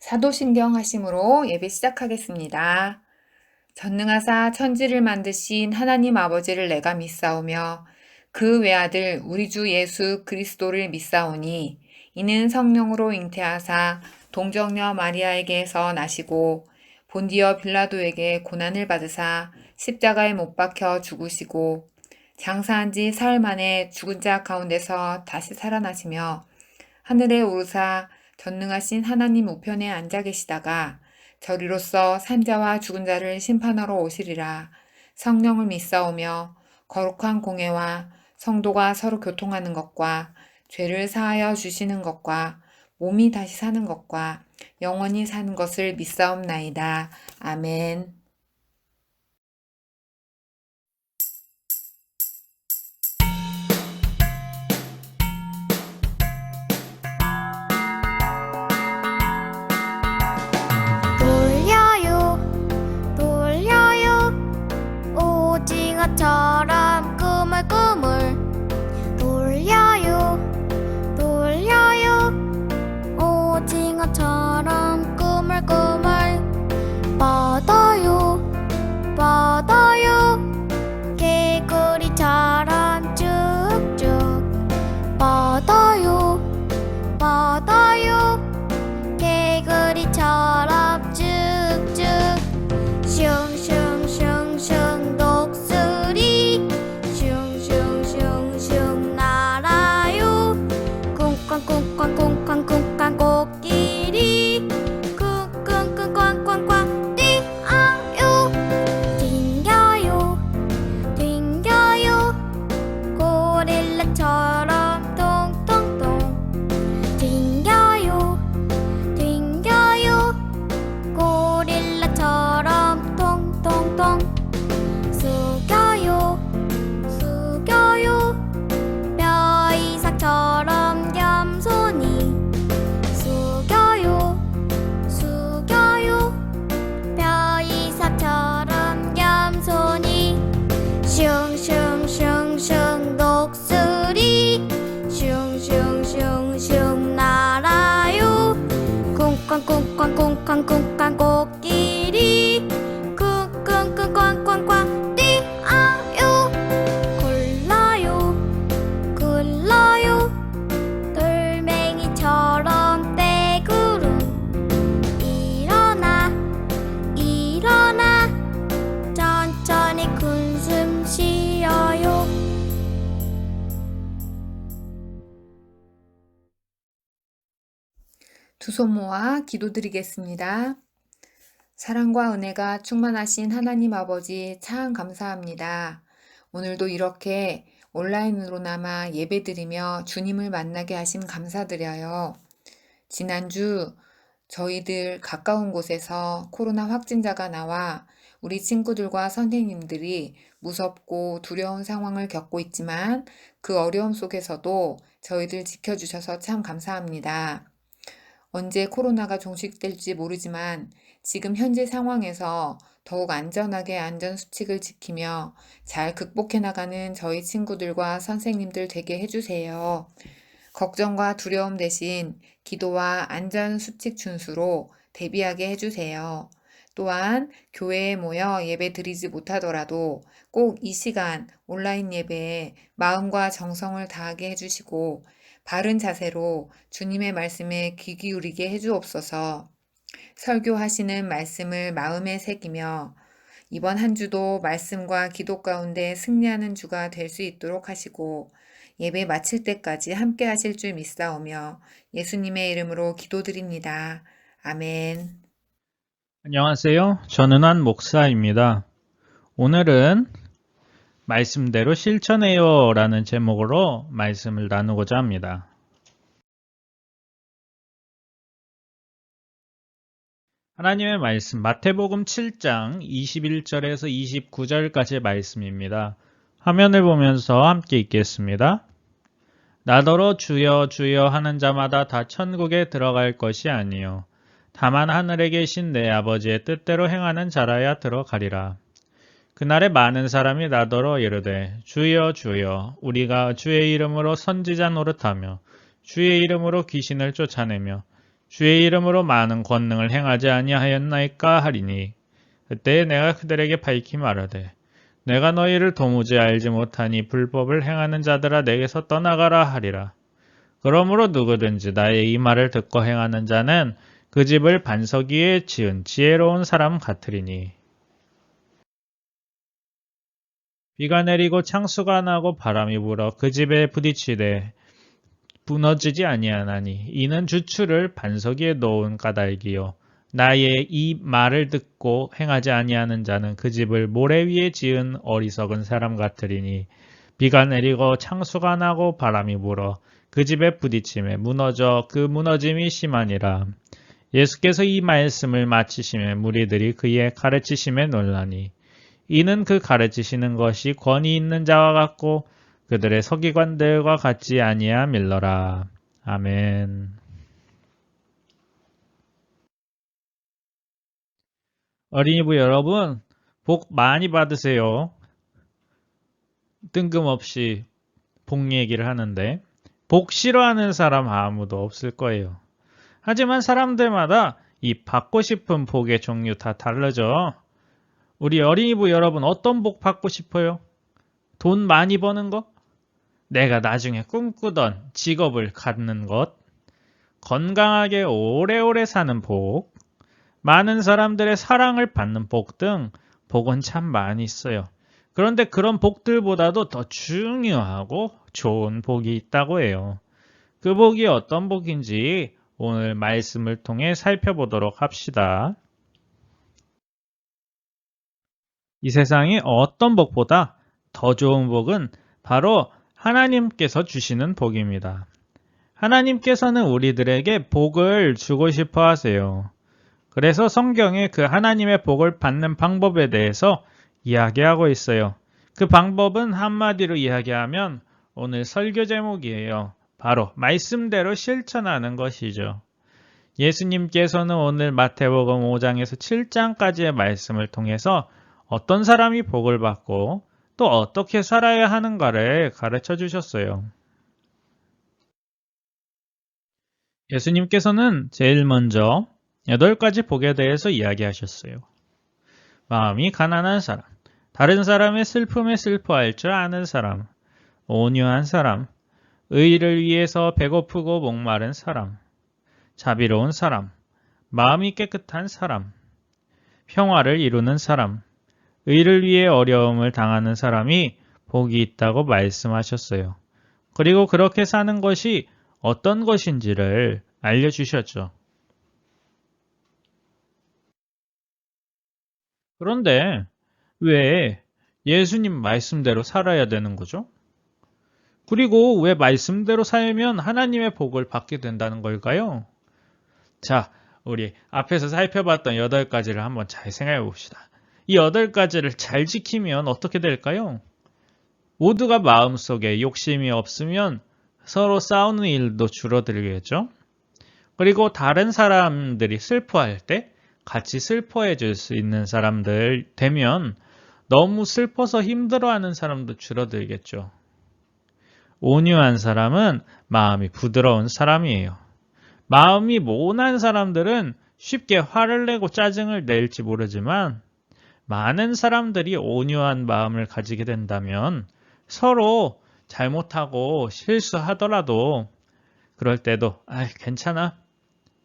사도신경 하심으로 예배 시작하겠습니다. 전능하사 천지를 만드신 하나님 아버지를 내가 믿사오며 그 외아들 우리 주 예수 그리스도를 믿사오니 이는 성령으로 잉태하사 동정녀 마리아에게서 나시고 본디어 빌라도에게 고난을 받으사 십자가에 못 박혀 죽으시고 장사한 지 사흘 만에 죽은 자 가운데서 다시 살아나시며 하늘에 오르사 전능하신 하나님 우편에 앉아 계시다가 저리로서 산자와 죽은 자를 심판하러 오시리라. 성령을 믿사오며 거룩한 공회와 성도가 서로 교통하는 것과 죄를 사하여 주시는 것과 몸이 다시 사는 것과 영원히 사는 것을 믿사옵나이다. 아멘. 돌려요 돌려요 오징어처럼 꾸물꾸물 돌려요 돌려요 오징어처럼 꾸물꾸물 뻗어요 뻗어요 개구리처럼 쭉쭉 뻗어요 뻗어요 개구리처럼 쭉쭉 슝슝슝슝 독수리 슝슝슝슝 날아요 쿵쾅쿵쾅쿵쾅쿵쾅 코끼리 쿵쿵쿵쾅쾅쾅 뛰어요 튕겨요 튕겨요 고릴라처럼 통통통 튕겨요 튕겨요 고릴라처럼 통통통 숙여요 숙여요 뼈이삭처럼 겸손히 숙여요 숙여요 뼈이삭처럼 겸손히 슝슝슝슝 독수리 슝슝슝슝 날아요 쿵쾅쿵쾅쿵쾅쿵쾅 코끼리 쿵쿵쿵쾅쾅쾅 뛰어요 굴러요 굴러요 돌멩이처럼 떼구름 일어나 일어나 천천히 군숨 쉬어요 두 손 모아 기도드리겠습니다. 사랑과 은혜가 충만하신 하나님 아버지 참 감사합니다. 오늘도 이렇게 온라인으로나마 예배드리며 주님을 만나게 하심 감사드려요. 지난주 저희들 가까운 곳에서 코로나 확진자가 나와 우리 친구들과 선생님들이 무섭고 두려운 상황을 겪고 있지만 그 어려움 속에서도 저희들 지켜주셔서 참 감사합니다. 언제 코로나가 종식될지 모르지만 지금 현재 상황에서 더욱 안전하게 안전수칙을 지키며 잘 극복해 나가는 저희 친구들과 선생님들 되게 해주세요. 걱정과 두려움 대신 기도와 안전수칙 준수로 대비하게 해주세요. 또한 교회에 모여 예배 드리지 못하더라도 꼭 이 시간 온라인 예배에 마음과 정성을 다하게 해주시고 바른 자세로 주님의 말씀에 귀 기울이게 해주옵소서. 설교하시는 말씀을 마음에 새기며 이번 한 주도 말씀과 기도 가운데 승리하는 주가 될 수 있도록 하시고 예배 마칠 때까지 함께 하실 줄 믿사오며 예수님의 이름으로 기도드립니다. 아멘. 안녕하세요. 전은환 목사입니다. 오늘은 말씀대로 실천해요 라는 제목으로 말씀을 나누고자 합니다. 하나님의 말씀 마태복음 7장 21절에서 29절까지의 말씀입니다. 화면을 보면서 함께 읽겠습니다. 나더러 주여 주여 하는 자마다 다 천국에 들어갈 것이 아니요 다만 하늘에 계신 내 아버지의 뜻대로 행하는 자라야 들어가리라. 그날에 많은 사람이 나더러 이르되 주여 주여 우리가 주의 이름으로 선지자 노릇하며 주의 이름으로 귀신을 쫓아내며 주의 이름으로 많은 권능을 행하지 아니하였나이까 하리니 그때 내가 그들에게 밝히 말하되 내가 너희를 도무지 알지 못하니 불법을 행하는 자들아 내게서 떠나가라 하리라. 그러므로 누구든지 나의 이 말을 듣고 행하는 자는 그 집을 반석 위에 지은 지혜로운 사람 같으리니 비가 내리고 창수가 나고 바람이 불어 그 집에 부딪히되 무너지지 아니하나니 이는 주추를 반석 위에 놓은 까닭이요 나의 이 말을 듣고 행하지 아니하는 자는 그 집을 모래 위에 지은 어리석은 사람 같으리니 비가 내리고 창수가 나고 바람이 불어 그 집에 부딪힘에 무너져 그 무너짐이 심하니라. 예수께서 이 말씀을 마치심에 무리들이 그의 가르치심에 놀라니 이는 그 가르치시는 것이 권위 있는 자와 같고 그들의 서기관들과 같지 아니함일러라. 아멘. 어린이부 여러분, 복 많이 받으세요. 뜬금없이 복 얘기를 하는데 복 싫어하는 사람 아무도 없을 거예요. 하지만 사람들마다 이 받고 싶은 복의 종류 다 다르죠. 우리 어린이부 여러분 어떤 복 받고 싶어요? 돈 많이 버는 거? 내가 나중에 꿈꾸던 직업을 갖는 것? 건강하게 오래오래 사는 복? 많은 사람들의 사랑을 받는 복 등 복은 참 많이 있어요. 그런데 그런 복들보다도 더 중요하고 좋은 복이 있다고 해요. 그 복이 어떤 복인지 오늘 말씀을 통해 살펴보도록 합시다. 이 세상에 어떤 복보다 더 좋은 복은 바로 하나님께서 주시는 복입니다. 하나님께서는 우리들에게 복을 주고 싶어 하세요. 그래서 성경에 그 하나님의 복을 받는 방법에 대해서 이야기하고 있어요. 그 방법은 한마디로 이야기하면 오늘 설교 제목이에요. 바로 말씀대로 실천하는 것이죠. 예수님께서는 오늘 마태복음 5장에서 7장까지의 말씀을 통해서 어떤 사람이 복을 받고 또 어떻게 살아야 하는가를 가르쳐 주셨어요. 예수님께서는 제일 먼저 8가지 복에 대해서 이야기하셨어요. 마음이 가난한 사람, 다른 사람의 슬픔에 슬퍼할 줄 아는 사람, 온유한 사람, 의를 위해서 배고프고 목마른 사람, 자비로운 사람, 마음이 깨끗한 사람, 평화를 이루는 사람, 의를 위해 어려움을 당하는 사람이 복이 있다고 말씀하셨어요. 그리고 그렇게 사는 것이 어떤 것인지를 알려주셨죠. 그런데 왜 예수님 말씀대로 살아야 되는 거죠? 그리고 왜 말씀대로 살면 하나님의 복을 받게 된다는 걸까요? 자, 우리 앞에서 살펴봤던 8가지를 한번 잘 생각해 봅시다. 이 8가지를 잘 지키면 어떻게 될까요? 모두가 마음속에 욕심이 없으면 서로 싸우는 일도 줄어들겠죠? 그리고 다른 사람들이 슬퍼할 때 같이 슬퍼해 줄 수 있는 사람들 되면 너무 슬퍼서 힘들어하는 사람도 줄어들겠죠. 온유한 사람은 마음이 부드러운 사람이에요. 마음이 모난 사람들은 쉽게 화를 내고 짜증을 낼지 모르지만 많은 사람들이 온유한 마음을 가지게 된다면 서로 잘못하고 실수하더라도 그럴 때도 괜찮아,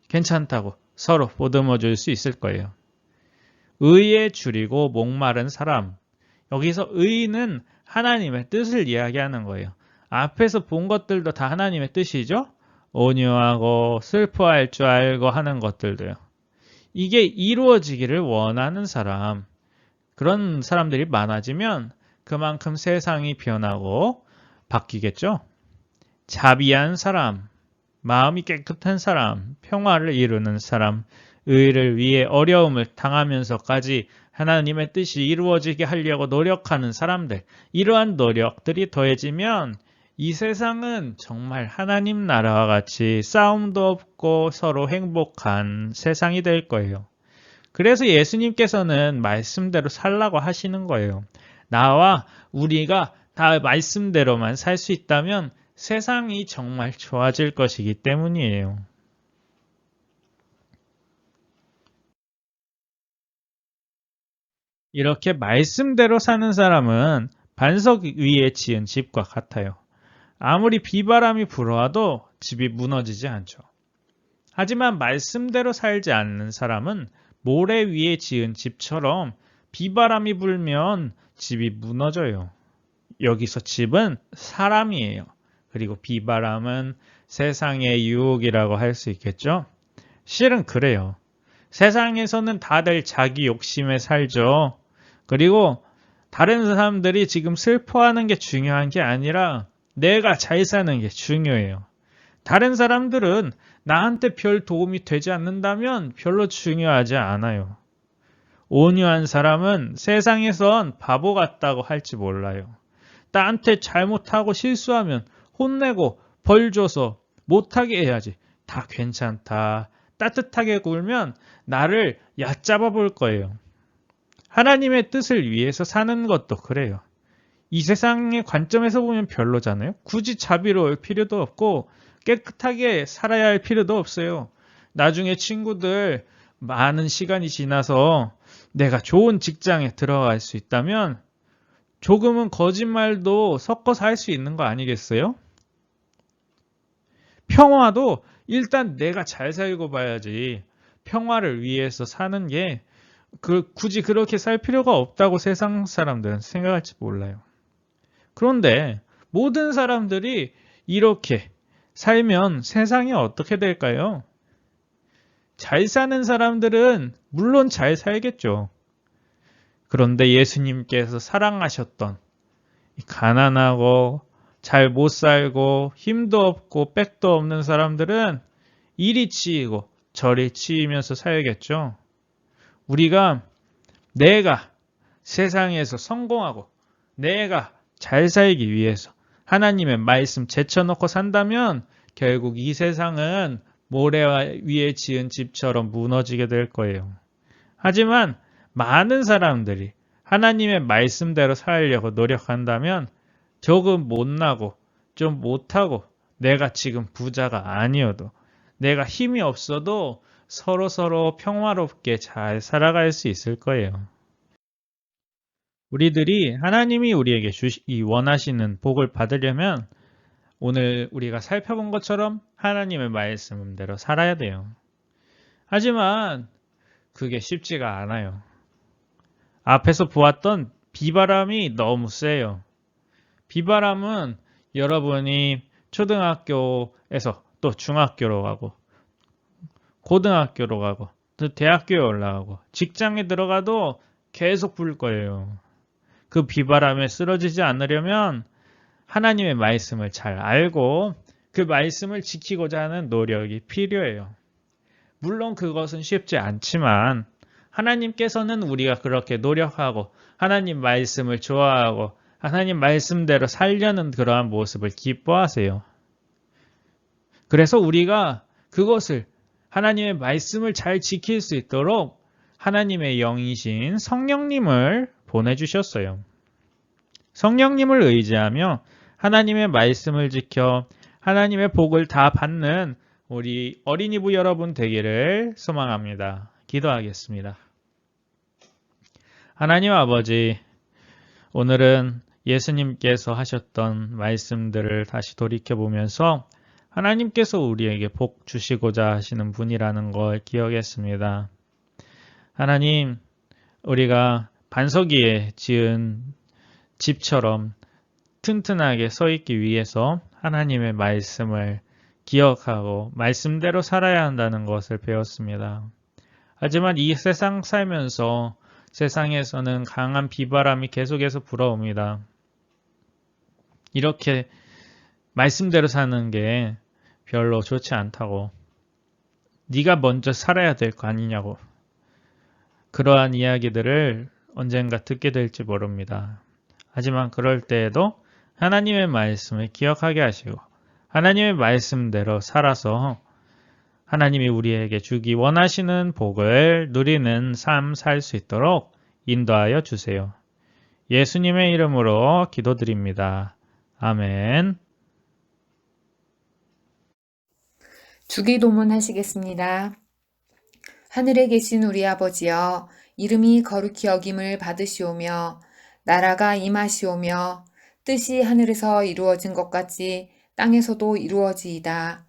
괜찮다고 서로 보듬어 줄 수 있을 거예요. 의에 줄이고 목마른 사람. 여기서 의는 하나님의 뜻을 이야기하는 거예요. 앞에서 본 것들도 다 하나님의 뜻이죠? 온유하고 슬퍼할 줄 알고 하는 것들도요. 이게 이루어지기를 원하는 사람. 그런 사람들이 많아지면 그만큼 세상이 변하고 바뀌겠죠? 자비한 사람. 마음이 깨끗한 사람, 평화를 이루는 사람, 의를 위해 어려움을 당하면서까지 하나님의 뜻이 이루어지게 하려고 노력하는 사람들, 이러한 노력들이 더해지면 이 세상은 정말 하나님 나라와 같이 싸움도 없고 서로 행복한 세상이 될 거예요. 그래서 예수님께서는 말씀대로 살라고 하시는 거예요. 나와 우리가 다 말씀대로만 살 수 있다면 세상이 정말 좋아질 것이기 때문이에요. 이렇게 말씀대로 사는 사람은 반석 위에 지은 집과 같아요. 아무리 비바람이 불어와도 집이 무너지지 않죠. 하지만 말씀대로 살지 않는 사람은 모래 위에 지은 집처럼 비바람이 불면 집이 무너져요. 여기서 집은 사람이에요. 그리고 비바람은 세상의 유혹이라고 할 수 있겠죠? 실은 그래요. 세상에서는 다들 자기 욕심에 살죠. 그리고 다른 사람들이 지금 슬퍼하는 게 중요한 게 아니라 내가 잘 사는 게 중요해요. 다른 사람들은 나한테 별 도움이 되지 않는다면 별로 중요하지 않아요. 온유한 사람은 세상에선 바보 같다고 할지 몰라요. 나한테 잘못하고 실수하면 혼내고 벌 줘서 못하게 해야지. 다 괜찮다. 따뜻하게 굴면 나를 얕잡아 볼 거예요. 하나님의 뜻을 위해서 사는 것도 그래요. 이 세상의 관점에서 보면 별로잖아요. 굳이 자비로울 필요도 없고 깨끗하게 살아야 할 필요도 없어요. 나중에 친구들 많은 시간이 지나서 내가 좋은 직장에 들어갈 수 있다면 조금은 거짓말도 섞어서 할 수 있는 거 아니겠어요? 평화도 일단 내가 잘 살고 봐야지. 평화를 위해서 사는 게 굳이 그렇게 살 필요가 없다고 세상 사람들은 생각할지 몰라요. 그런데 모든 사람들이 이렇게 살면 세상이 어떻게 될까요? 잘 사는 사람들은 물론 잘 살겠죠. 그런데 예수님께서 사랑하셨던 가난하고 잘 못 살고 힘도 없고 백도 없는 사람들은 이리 치이고 저리 치이면서 살겠죠. 우리가 내가 세상에서 성공하고 내가 잘 살기 위해서 하나님의 말씀 제쳐놓고 산다면 결국 이 세상은 모래 위에 지은 집처럼 무너지게 될 거예요. 하지만 많은 사람들이 하나님의 말씀대로 살려고 노력한다면 조금 못나고 좀 못하고 내가 지금 부자가 아니어도 내가 힘이 없어도 서로 평화롭게 잘 살아갈 수 있을 거예요. 우리들이 하나님이 우리에게 주시기 원하시는 복을 받으려면 오늘 우리가 살펴본 것처럼 하나님의 말씀대로 살아야 돼요. 하지만 그게 쉽지가 않아요. 앞에서 보았던 비바람이 너무 세요. 비바람은 여러분이 초등학교에서 또 중학교로 가고 고등학교로 가고 또 대학교에 올라가고 직장에 들어가도 계속 불 거예요. 그 비바람에 쓰러지지 않으려면 하나님의 말씀을 잘 알고 그 말씀을 지키고자 하는 노력이 필요해요. 물론 그것은 쉽지 않지만 하나님께서는 우리가 그렇게 노력하고 하나님 말씀을 좋아하고 하나님 말씀대로 살려는 그러한 모습을 기뻐하세요. 그래서 우리가 그것을 하나님의 말씀을 잘 지킬 수 있도록 하나님의 영이신 성령님을 보내주셨어요. 성령님을 의지하며 하나님의 말씀을 지켜 하나님의 복을 다 받는 우리 어린이부 여러분 되기를 소망합니다. 기도하겠습니다. 하나님 아버지, 오늘은 예수님께서 하셨던 말씀들을 다시 돌이켜보면서 하나님께서 우리에게 복 주시고자 하시는 분이라는 걸 기억했습니다. 하나님, 우리가 반석 위에 지은 집처럼 튼튼하게 서 있기 위해서 하나님의 말씀을 기억하고 말씀대로 살아야 한다는 것을 배웠습니다. 하지만 이 세상 살면서 세상에서는 강한 비바람이 계속해서 불어옵니다. 이렇게 말씀대로 사는 게 별로 좋지 않다고, 네가 먼저 살아야 될 거 아니냐고, 그러한 이야기들을 언젠가 듣게 될지 모릅니다. 하지만 그럴 때에도 하나님의 말씀을 기억하게 하시고 하나님의 말씀대로 살아서 하나님이 우리에게 주기 원하시는 복을 누리는 삶 살 수 있도록 인도하여 주세요. 예수님의 이름으로 기도드립니다. 아멘. 주기도문 하시겠습니다. 하늘에 계신 우리 아버지여, 이름이 거룩히 여김을 받으시오며 나라가 임하시오며 뜻이 하늘에서 이루어진 것 같이 땅에서도 이루어지이다.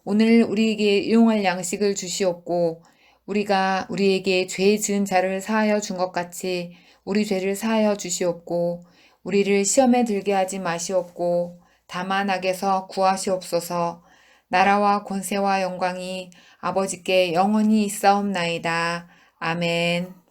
오늘 우리에게 일용할 양식을 주시옵고 우리가 우리에게 죄 지은 자를 사하여 준 것 같이 우리 죄를 사하여 주시옵고 우리를 시험에 들게 하지 마시옵고 다만 악에서 구하시옵소서. 나라와 권세와 영광이 아버지께 영원히 있사옵나이다. 아멘.